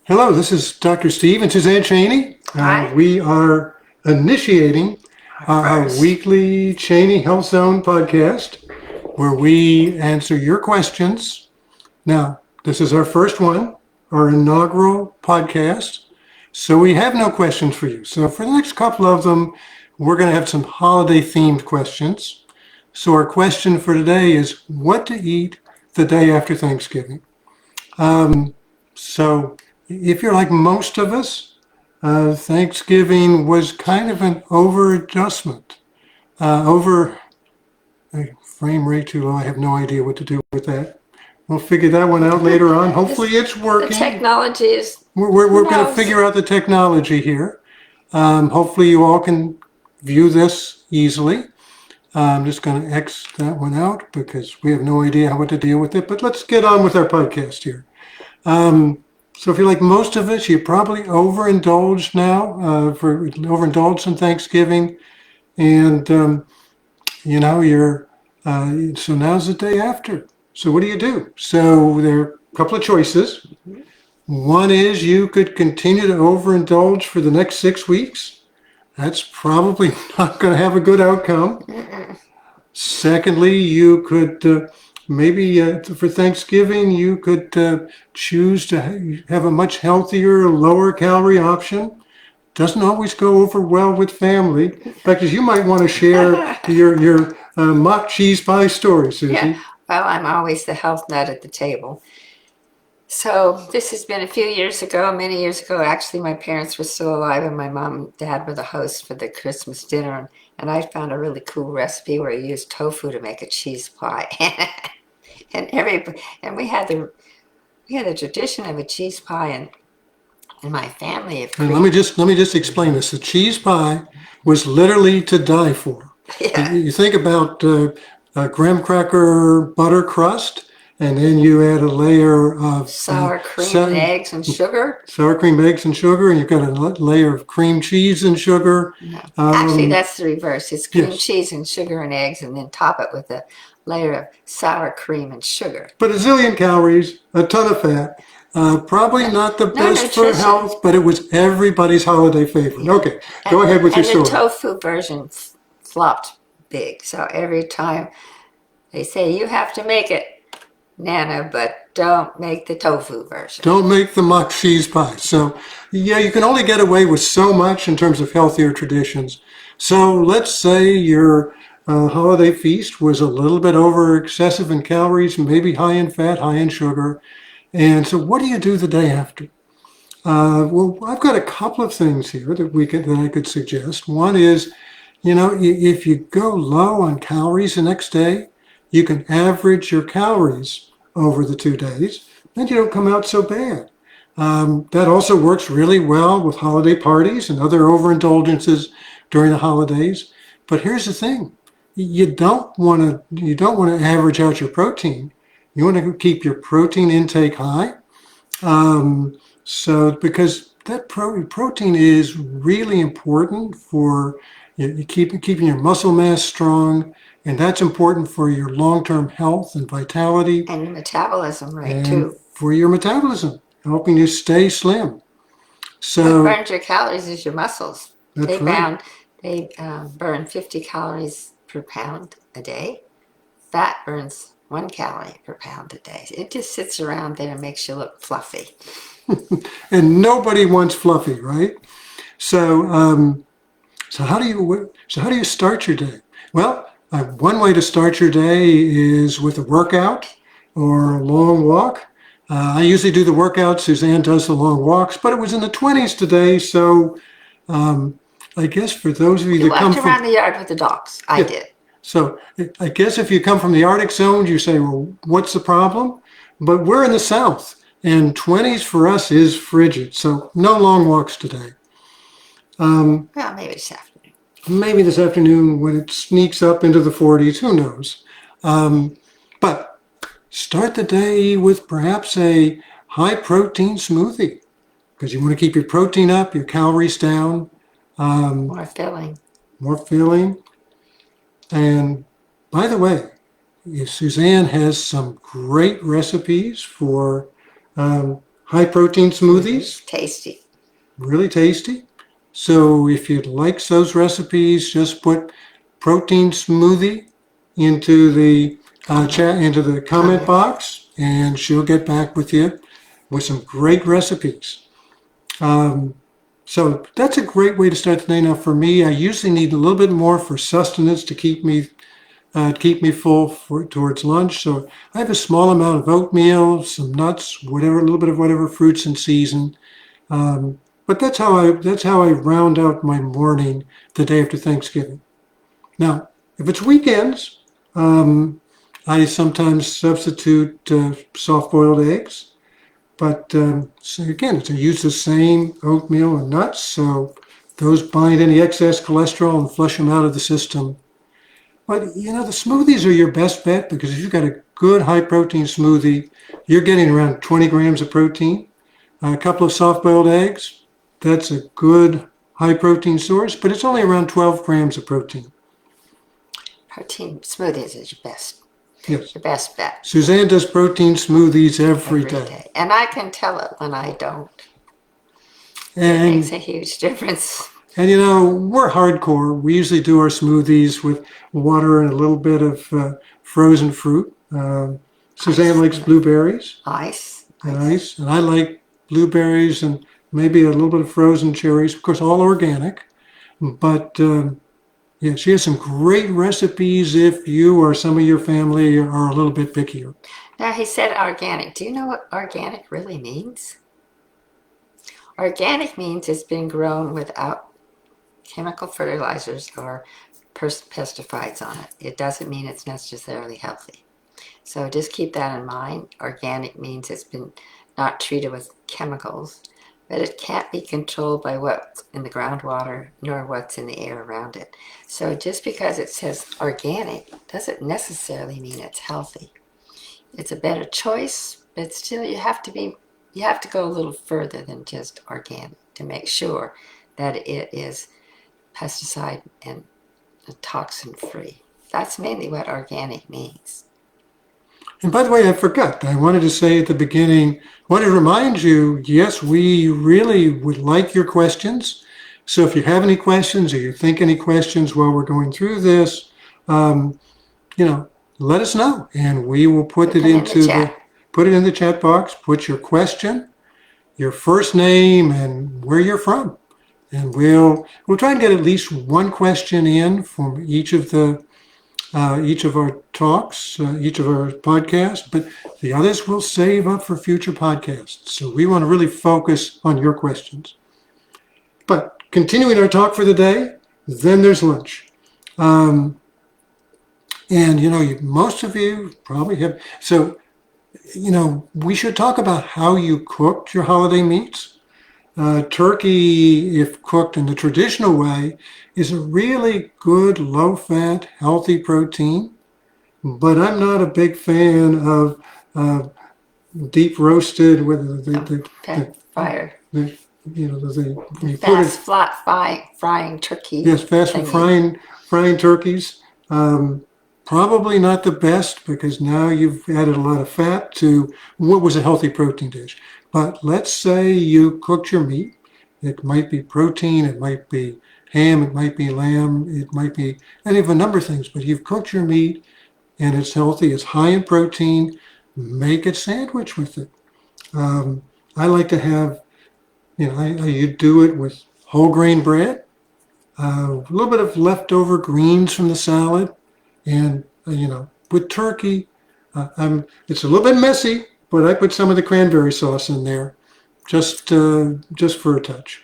Hello, this is Dr. Steve and Suzanne Chaney. Hi. We are initiating our First. weekly Chaney Health Zone podcast where we answer your questions. Now, this is our first one, our inaugural podcast. So we have no questions for you. So for the next couple of them, we're going to have some holiday themed questions. So our question for today is what to eat the day after Thanksgiving. So if you're like most of us, Thanksgiving was kind of an over adjustment. Over frame rate too low. I have no idea what to do with that. We'll figure that one out later on. Hopefully it's The working. technology is, We're who going to knows? figure out the technology here. Hopefully you all can view this easily. I'm just going to X that one out because we have no idea what to deal with it. But let's get on with our podcast here. So if you're like most of us, you probably overindulged now, overindulged in Thanksgiving, and so now's the day after. So what do you do? So there are a couple of choices. One is you could continue to overindulge for the next 6 weeks. That's probably not going to have a good outcome. Secondly, you could maybe for Thanksgiving, you could choose to have a much healthier, lower calorie option. Doesn't always go over well with family. In fact, you might want to share your mock cheese pie story, Susie. Yeah. Well, I'm always the health nut at the table. So this has been a few years ago, many years ago. Actually, my parents were still alive, and my mom and dad were the hosts for the Christmas dinner. And I found a really cool recipe where you use tofu to make a cheese pie. and we had the tradition of a cheese pie in my family. And let me just explain this. The cheese pie was literally to die for. Yeah. You think about a graham cracker butter crust, and then you add a layer of Sour cream and eggs and sugar. sour cream, eggs, and sugar, and you've got a layer of cream cheese and sugar. No. Actually, that's the reverse. It's cream yes. cheese and sugar and eggs, and then top it with a layer of sour cream and sugar. But a zillion calories, a ton of fat. Probably not the best for nutrition. health, but it was everybody's holiday favorite. Okay, go ahead with your story. And the tofu version flopped big. So every time they say, you have to make it, Nana, but don't make the tofu version. Don't make the mock cheese pie. So, yeah, you can only get away with so much in terms of healthier traditions. So let's say your holiday feast was a little bit over excessive in calories, maybe high in fat, high in sugar. And so what do you do the day after? Well, I've got a couple of things here that I could suggest. One is, if you go low on calories the next day, you can average your calories over the 2 days, then you don't come out so bad. That also works really well with holiday parties and other overindulgences during the holidays. But here's the thing: you don't want to average out your protein. You want to keep your protein intake high. So because that protein is really important for keeping your muscle mass strong, and that's important for your long-term health and vitality. And your metabolism rate, and too. For your metabolism, helping you stay slim. So what burns your calories is your muscles. That's right. They burn 50 calories per pound a day. Fat burns 1 calorie per pound a day. It just sits around there and makes you look fluffy. And nobody wants fluffy, right? So, so how do you start your day? Well, one way to start your day is with a workout or a long walk. I usually do the workout. Suzanne does the long walks, but it was in the 20s today, so I guess for those of you that come from around the yard with the dogs. I did. So I guess if you come from the Arctic zone, you say, well, what's the problem? But we're in the South, and 20s for us is frigid, so no long walks today. Well, maybe this afternoon. Maybe this afternoon when it sneaks up into the 40s, who knows? But start the day with perhaps a high protein smoothie because you want to keep your protein up, your calories down. More filling. More filling. And by the way, Suzanne has some great recipes for high high protein smoothies, Tasty. really tasty. So if you'd like those recipes, just put protein smoothie into the chat, into the comment box, and she'll get back with you with some great recipes. So that's a great way to start the day. Now, for me, I usually need a little bit more for sustenance to keep me full towards lunch. So I have a small amount of oatmeal, some nuts, whatever, a little bit of whatever fruits in season. But that's how I round out my morning the day after Thanksgiving. Now, if it's weekends, I sometimes substitute soft-boiled eggs. But so again, I use the same oatmeal and nuts, so those bind any excess cholesterol and flush them out of the system. But the smoothies are your best bet because if you've got a good high protein smoothie, you're getting around 20 grams of protein. A couple of soft-boiled eggs, that's a good high protein source, but it's only around 12 grams of protein. Protein smoothies is Yes. your best bet. Suzanne does protein smoothies every day. And I can tell it when I don't. It And makes a huge difference. And we're hardcore. We usually do our smoothies with water and a little bit of frozen fruit. Suzanne likes blueberries Ice. and ice, and I like blueberries and maybe a little bit of frozen cherries. Of course, all organic. But yeah, she has some great recipes if you or some of your family are a little bit pickier. Now, he said organic. Do you know what organic really means? Organic means it's been grown without chemical fertilizers or pesticides on it. It doesn't mean it's necessarily healthy. So just keep that in mind. Organic means it's been not treated with chemicals, but it can't be controlled by what's in the groundwater nor what's in the air around it. So just because it says organic doesn't necessarily mean it's healthy. It's a better choice, but still you have to go a little further than just organic to make sure that it is pesticide and toxin free. That's mainly what organic means. And by the way, I forgot. I wanted to say at the beginning, I want to remind you, yes, we really would like your questions. So if you have any questions or you think any questions while we're going through this, let us know and we will put it into put it in the chat box, put your question, your first name and where you're from. And we'll try and get at least one question in from each of our talks, each of our podcasts, but the others we'll save up for future podcasts. So we want to really focus on your questions. But continuing our talk for the day, then there's lunch. And most of you probably have. So, we should talk about how you cooked your holiday meats. Turkey, if cooked in the traditional way, is a really good, low-fat, healthy protein. But I'm not a big fan of deep roasted with the fire. Frying turkey. Yes, fast frying turkeys. Probably not the best because now you've added a lot of fat to what was a healthy protein dish. But let's say you cooked your meat. It might be protein, it might be ham, it might be lamb, it might be any of a number of things. But you've cooked your meat and it's healthy, it's high in protein. Make a sandwich with it. I like to have, you do it with whole grain bread, a little bit of leftover greens from the salad, and with turkey, it's a little bit messy, but I put some of the cranberry sauce in there, just for a touch.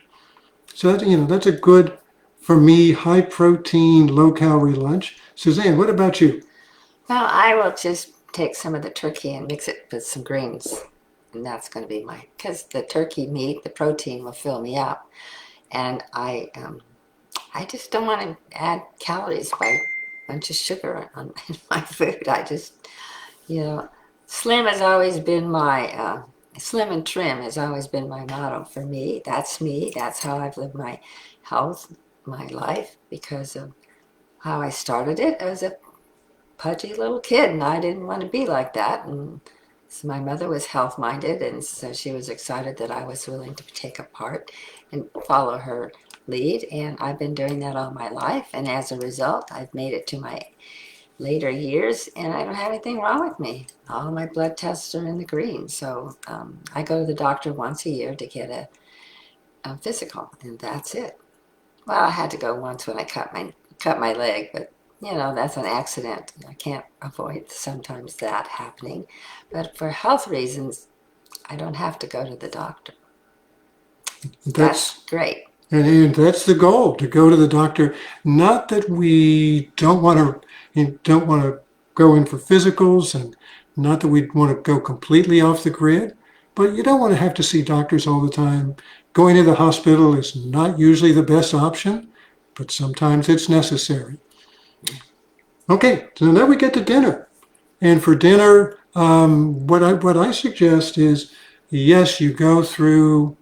So that's a good, for me, high protein, low calorie lunch. Suzanne, what about you? Well, I will just take some of the turkey and mix it with some greens, and that's going to be because the turkey meat, the protein will fill me up, and I just don't want to add calories by a bunch of sugar in my food. I just, slim has always been my, slim and trim has always been my motto for me. That's me. That's how I've lived my health, my life, because of how I started it as a pudgy little kid, and I didn't want to be like that. And So my mother was health-minded, and so she was excited that I was willing to take a part and follow her lead. And I've been doing that all my life. And as a result, I've made it to my later years, and I don't have anything wrong with me. All my blood tests are in the green. So I go to the doctor once a year to get a physical, and that's it. Well, I had to go once when I cut my leg, but that's an accident. I can't avoid sometimes that happening. But for health reasons, I don't have to go to the doctor. That's great. And that's the goal, to go to the doctor. Not that we don't want to go in for physicals, and not that we want to go completely off the grid, but you don't want to have to see doctors all the time. Going to the hospital is not usually the best option, but sometimes it's necessary. Okay, so now we get to dinner. And for dinner, what I suggest is, yes, you go through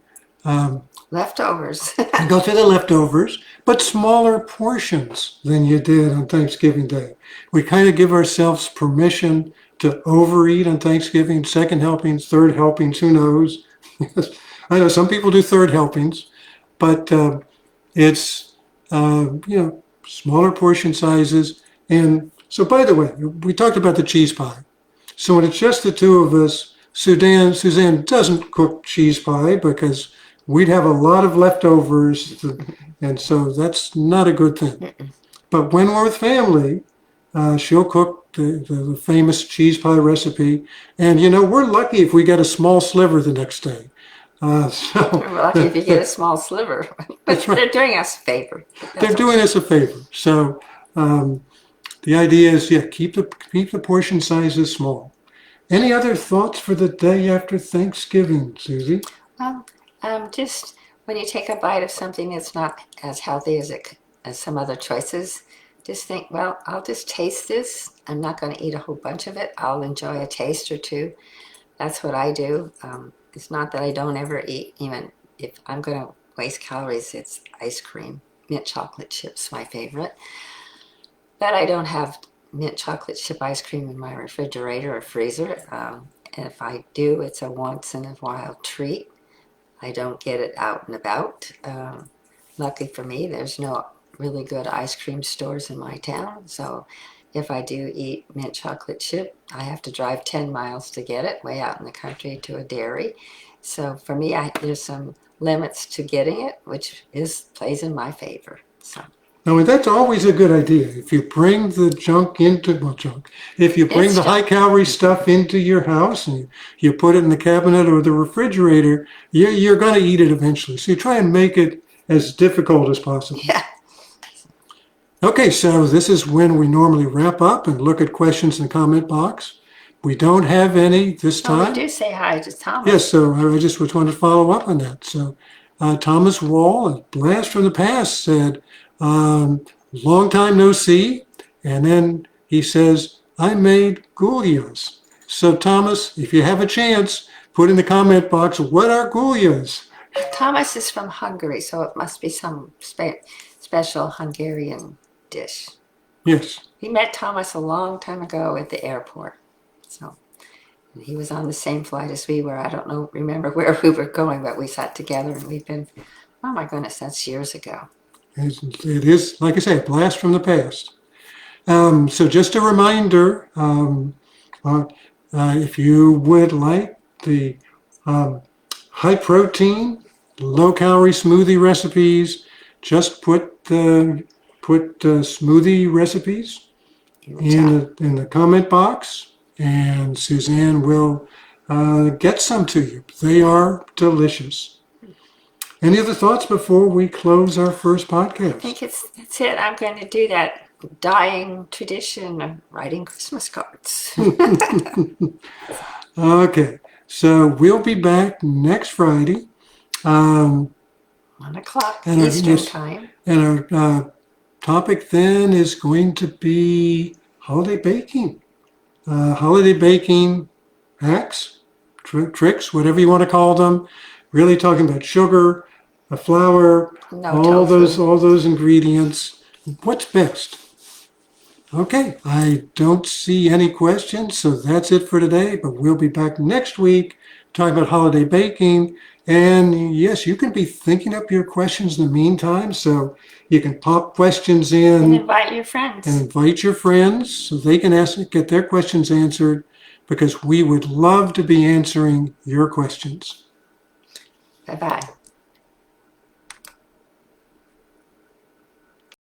Leftovers. you go through the leftovers, but smaller portions than you did on Thanksgiving Day. We kind of give ourselves permission to overeat on Thanksgiving, second helpings, third helpings, who knows? I know some people do third helpings, but it's, smaller portion sizes. And so, by the way, we talked about the cheese pie. So when it's just the two of us, Suzanne doesn't cook cheese pie because we'd have a lot of leftovers, and so that's not a good thing. But when we're with family, she'll cook the famous cheese pie recipe, and we're lucky if we get a small sliver the next day. So We're lucky if you get a small sliver, but That's right. They're doing us a favor. They're doing us a favor. So the idea is, keep the portion sizes small. Any other thoughts for the day after Thanksgiving, Susie? Well, just when you take a bite of something that's not as healthy as some other choices, just think, well, I'll just taste this. I'm not going to eat a whole bunch of it. I'll enjoy a taste or two. That's what I do. It's not that I don't ever eat, even if I'm going to waste calories, it's ice cream. Mint chocolate chips, my favorite. But I don't have mint chocolate chip ice cream in my refrigerator or freezer. If I do, it's a once in a while treat. I don't get it out and about. Luckily for me, there's no really good ice cream stores in my town. So if I do eat mint chocolate chip, I have to drive 10 miles to get it, way out in the country to a dairy. So for me, there's some limits to getting it, which plays in my favor. So. No, and that's always a good idea. If you bring the if you bring the high-calorie stuff into your house and you put it in the cabinet or the refrigerator, you're going to eat it eventually. So you try and make it as difficult as possible. Yeah. Okay, so this is when we normally wrap up and look at questions in the comment box. We don't have any this time. Oh, we do say hi to Thomas. Yes, so I just wanted to follow up on that. So Thomas Wall, a blast from the past, said, long time no see. And then he says, I made gulyas. So Thomas, if you have a chance, put in the comment box, what are gulyas? Thomas is from Hungary, so it must be some special Hungarian dish. Yes. We met Thomas a long time ago at the airport. So he was on the same flight as we were. I don't remember where we were going, but we sat together and we've been, oh my goodness, that's years ago. It is, like I say, a blast from the past. So just a reminder, if you would like the high protein, low calorie smoothie recipes, just put smoothie recipes in the comment box, and Suzanne will get some to you. They are delicious. Any other thoughts before we close our first podcast? I think that's it. I'm going to do that dying tradition of writing Christmas cards. Okay, so we'll be back next Friday. 1 o'clock Eastern time. And our topic then is going to be holiday baking. Holiday baking hacks, tricks, whatever you want to call them. Really talking about sugar, flour, all those ingredients. What's best? Okay, I don't see any questions, so that's it for today. But we'll be back next week talking about holiday baking. And yes, you can be thinking up your questions in the meantime. So you can pop questions And in invite your friends. and invite your friends so they can get their questions answered because we would love to be answering your questions. Bye-bye.